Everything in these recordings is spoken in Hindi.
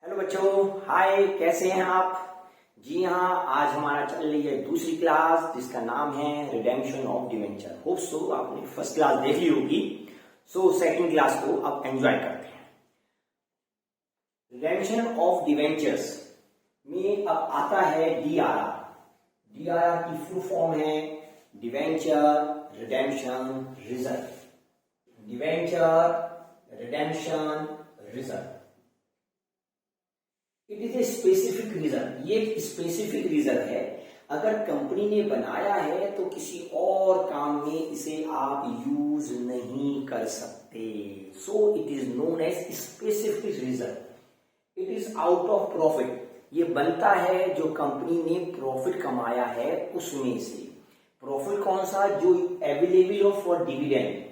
हेलो बच्चों, हाय, कैसे हैं आप? जी हाँ, आज हमारा चल रही है दूसरी क्लास जिसका नाम है redemption of debenture. Hope so आपने फर्स्ट क्लास देख ली होगी। सो सेकंड क्लास को अब एंजॉय करते हैं। रिडेम्पशन ऑफ डिवेंचर्स में अब आता है डीआरआर। डीआरआर की फुल फॉर्म है debenture redemption reserve. Debenture redemption reserve. It is a specific reserve. ये एक स्पेसिफिक रिजर्व है। अगर कंपनी ने बनाया है तो किसी और काम में इसे आप यूज नहीं कर सकते। So it is known as specific reserve. It is out of profit. ये बनता है जो कंपनी ने प्रॉफिट कमाया है उसमें से। प्रॉफिट कौन सा? जो अवेलेबल हो फॉर डिविडेंड।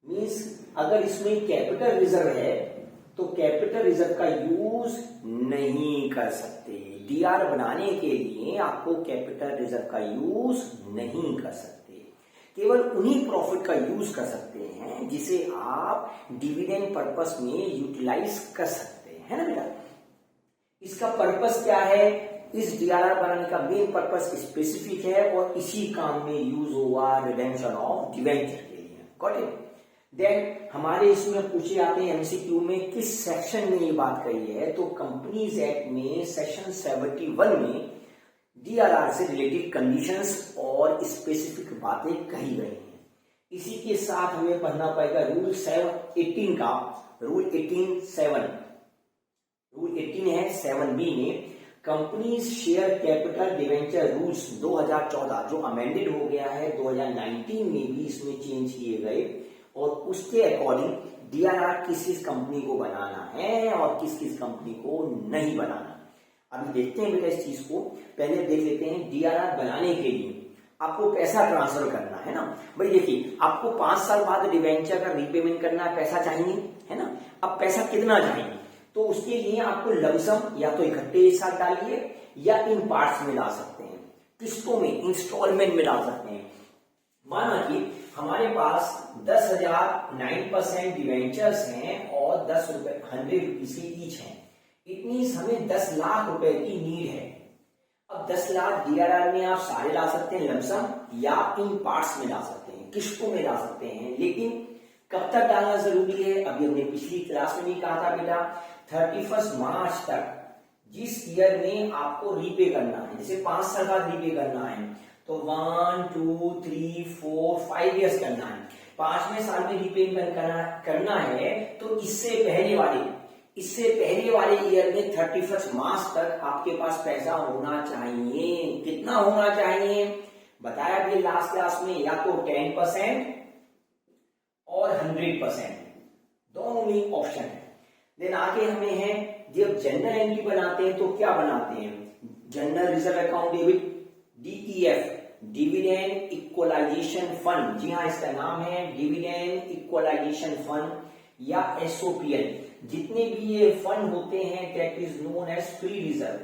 मीन्स अगर इसमें कैपिटल रिजर्व है तो कैपिटल रिजर्व का यूज नहीं कर सकते। डीआर बनाने के लिए आपको कैपिटल रिजर्व का यूज नहीं कर सकते। केवल उन्हीं प्रॉफिट का यूज कर सकते हैं जिसे आप डिविडेंड पर्पस में यूटिलाइज कर सकते हैं, है ना बेटा? इसका पर्पस क्या है? इस डीआरआर बनाने का मेन पर्पस स्पेसिफिक है और इसी काम में यूज हुआ रिडेम्पशन ऑफ डिवेंचर के लिए। Got it? देन हमारे इसमें पूछे आते हैं एमसीक्यू में किस सेक्शन में ये बात कही है। तो कंपनीज एक्ट में सेक्शन 71 में डीआरआर से रिलेटेड कंडीशंस और स्पेसिफिक बातें कही गई हैं। इसी के साथ हमें पढ़ना पड़ेगा रूल 18 का। रूल 18 है 7B में companies share capital debenture rules 2014 जो अमेंडेड हो गया है 2019 में भी इसमें चेंज किए गए और उसके अकॉर्डिंग डीआरआर किस किस कंपनी को बनाना है और किस किस कंपनी को नहीं बनाना। अभी देखते हैं बेटा इस चीज को। पहले देख लेते हैं डीआरआर बनाने के लिए आपको पैसा ट्रांसफर करना है ना। भाई देखिए, आपको 5 साल बाद डिवेंचर का रीपेमेंट करना है, पैसा चाहिए, है ना। अब पैसा कितना चाहिए? तो उसके लिए आपको लमसम या तो इकट्ठे एक साथ डालिए या इन पार्ट्स में डाल सकते हैं, किस्तों में, इंस्टॉलमेंट में डाल सकते हैं। माना कि हमारे पास 10,000 9% डिवेंचर्स हैं और 10 रुपए 100 रुपीज के ईच हैं। इट मीन्स हमें 10 लाख रुपए की नीड है। अब 10 लाख डीआरआर में आप सारे ला सकते हैं लमसम या इन पार्ट्स में ला सकते हैं, किस्तों में ला सकते हैं। लेकिन कब तक डालना जरूरी है? अभी हमने पिछली क्लास में भी कहा था बेटा 31 मार्च तक, जिस ईयर में आपको रीपे करना है। जैसे 5 साल बाद रीपे करना है तो 1 2 3 4 5 ईयर्स करना है। 5वें साल में रीपेमेंट करना है तो इससे पहले वाले ईयर में 31 मार्च तक आपके पास पैसा होना चाहिए। कितना होना चाहिए बताया भी लास्ट क्लास में, या तो 10% और 100%, दोनों में ऑप्शन है। देन आगे हमें है, जब जनरल एंट्री बनाते हैं तो क्या बनाते हैं? General reserve account debit, DEF, dividend equalisation fund. जी हाँ, इसका नाम है डिविडेंड इक्वलाइजेशन फंड या एसओपीएल। जितने भी ये फंड होते हैं that is known as free reserve.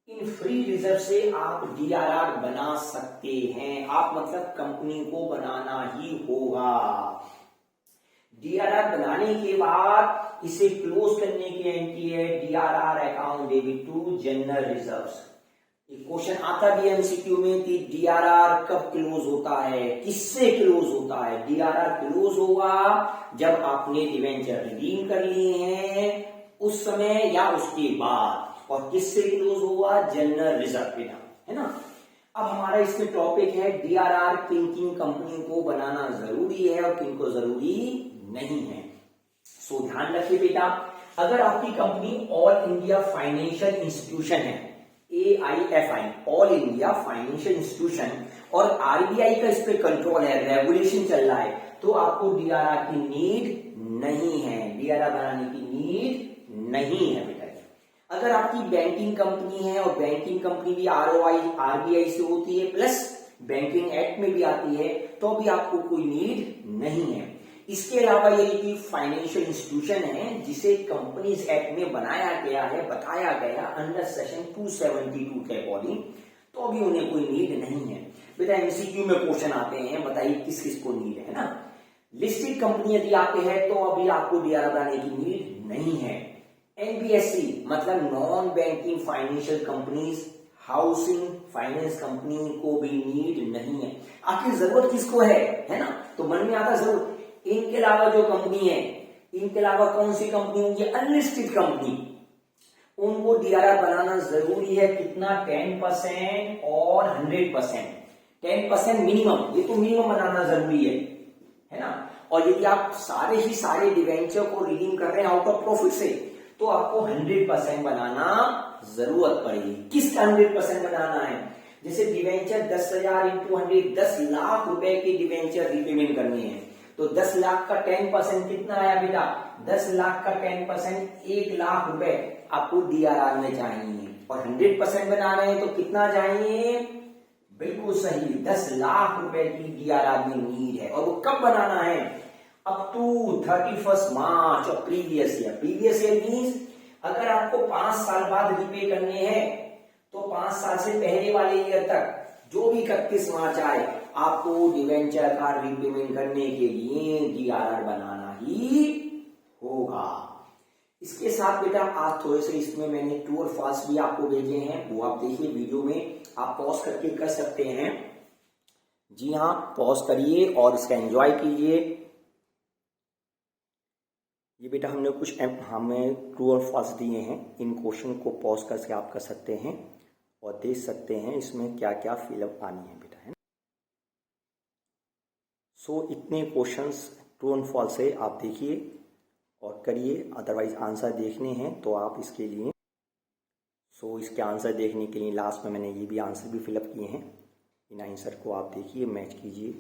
इन फ्री रिजर्व से आप डीआरआर बना सकते हैं। आप मतलब कंपनी को बनाना ही होगा। डीआरआर बनाने के बाद इसे क्लोज करने की एंट्री है DRR account debit to general reserves. एक क्वेश्चन आता भी एमसीक्यू में कि डीआरआर कब क्लोज होता है, किससे क्लोज होता है? डीआरआर क्लोज होगा जब आपने डिवेंचर रिडीम कर लिए हैं उस समय या उसके बाद। और किससे क्लोज होगा? जनरल रिजर्व पे, है ना। अब हमारा इसमें टॉपिक है डीआरआर किन किन कंपनी को बनाना जरूरी है और किन को जरूरी नहीं है। सो ध्यान रखिए बेटा, अगर आपकी company all India financial institution है, AIFI, all India financial institution, और आरबीआई का इस पे कंट्रोल है, रेगुलेशन चल रहा है, तो आपको डीआरआर की नीड नहीं है। डीआरआर बनाने की नीड नहीं है बेटा। अगर आपकी बैंकिंग कंपनी है और बैंकिंग कंपनी भी आरबीआई से होती है प्लस बैंकिंग एक्ट में भी आती है तो भी आपको कोई नीड नहीं है। इसके अलावा यदि फाइनेंशियल इंस्टीट्यूशन है जिसे कंपनीज एक्ट में बनाया गया है, बताया गया अंडर सेक्शन 272 के अकॉर्डिंग, तो अभी उन्हें कोई नीड नहीं है। बेटा एमसीक्यू में क्वेश्चन आते हैं, बताइए किस किस को नीड है ना। लिस्टेड कंपनी यदि आपके है तो अभी आपको डीआरआर बनाने की नीड नहीं है। एनबीएफसी मतलब non banking financial companies, housing finance company को भी नीड नहीं है। आखिर जरूरत किसको है ना? तो मन में आता जरूर इनके अलावा जो कंपनी है, इनके अलावा कौन सी कंपनी होंगी? अनलिस्टेड कंपनी, उनको डीआरआर बनाना जरूरी है। कितना? 10% और 100%। 10% मिनिमम, ये तो मिनिमम बनाना जरूरी है ना? और यदि आप सारे ही सारे डिवेंचर को रिडीम कर रहे हैं आउट ऑफ प्रॉफिट से, तो आपको 100% बनाना जरूरत पड़ेगी। किसका 100% बनाना है? जैसे डिवेंचर 10,000 इंटू 100, 10 लाख रुपए के डिवेंचर रिपेमेंट करने हैं, तो 10 लाख का 10% कितना आया बेटा? 10 लाख का 10% 1 लाख रुपए आपको डीआरआर में चाहिए। और 100% बना रहे हैं तो कितना चाहिए? बिल्कुल सही, 10 लाख रुपए की डीआरआर में नीड है। और वो कब बनाना है? अप टू 31 मार्च और previous year. Previous year means अगर आपको 5 साल बाद रिपे करने हैं, तो 5 साल से पहले वाले ईयर तक जो भी 31 मार्च आए, आपको डिवेंचर का रिपेमेंट करने के लिए डीआरआर बनाना ही होगा। इसके साथ बेटा आज थोड़े से इसमें मैंने ट्रू और फॉल्स भी आपको भेजे हैं, वो आप देखिए वीडियो में, आप पॉज करके कर सकते हैं। जी हाँ, पॉज करिए और इसका एंजॉय कीजिए। ये बेटा हमने कुछ हमें ट्रू और फॉल्स दिए हैं, इन क्वेश्चन को पॉज करके आप कर सकते हैं और देख सकते हैं इसमें क्या क्या फिलअप आनी है बेटा, है ना? सो इतने क्वेश्चंस ट्रू और फॉल्स है, आप देखिए और करिए। अदरवाइज आंसर देखने हैं तो आप इसके लिए, सो इसके आंसर देखने के लिए लास्ट में मैंने ये भी आंसर भी फिलअप किए हैं। इन आंसर को आप देखिए, मैच कीजिए।